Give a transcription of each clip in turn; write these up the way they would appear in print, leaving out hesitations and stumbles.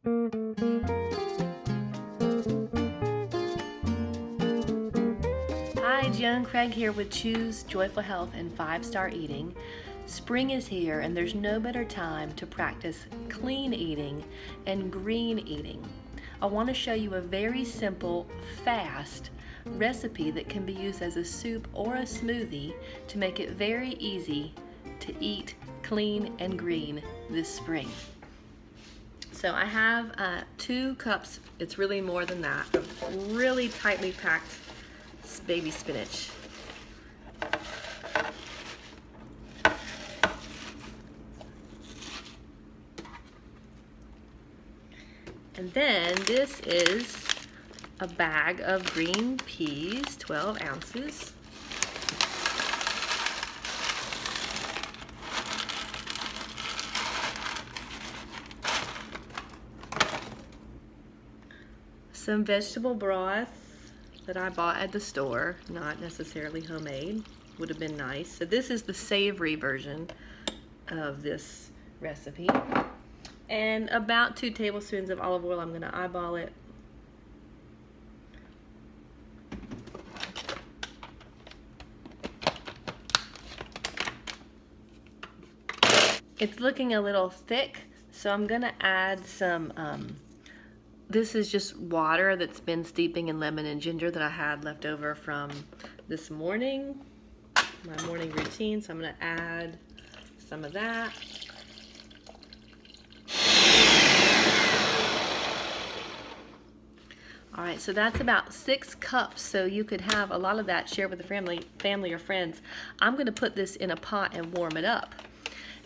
Hi, Joan Craig here with Choose Joyful Health and 5-Star Eating. Spring is here and there's no better time to practice clean eating and green eating. I want to show you a very simple, fast recipe that can be used as a soup or a smoothie to make it very easy to eat clean and green this spring. So I have 2 cups, it's really more than that, of really tightly packed baby spinach. And then this is a bag of green peas, 12 ounces. Some vegetable broth that I bought at the store, not necessarily homemade, would have been nice. So this is the savory version of this recipe. And about 2 tablespoons of olive oil. I'm going to eyeball it. It's looking a little thick, so I'm going to add some this is just water that's been steeping in lemon and ginger that I had left over from this morning, my morning routine. So I'm going to add some of that. All right, so that's about 6 cups, so you could have a lot of that, share with the family or friends. I'm going to put this in a pot and warm it up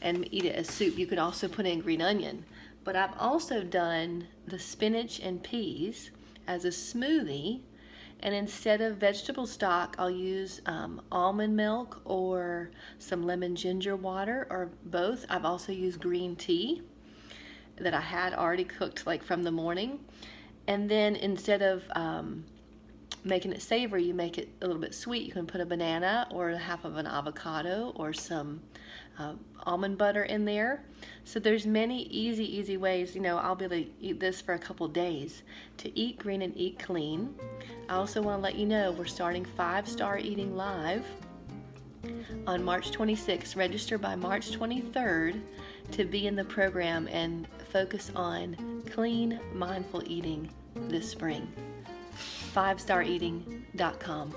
and eat it as soup. You could also put in green onion. But I've also done the spinach and peas as a smoothie, and instead of vegetable stock, I'll use almond milk or some lemon ginger water or both. I've also used green tea that I had already cooked like from the morning. And then instead of making it savory, you make it a little bit sweet. You can put a banana or half of an avocado or some almond butter in there. So there's many easy ways. You know, I'll be able to eat this for a couple days to eat green and eat clean. I also want to let you know we're starting 5-Star Eating Live on March 26th. Register by March 23rd to be in the program and focus on clean, mindful eating this spring. 5stareating.com.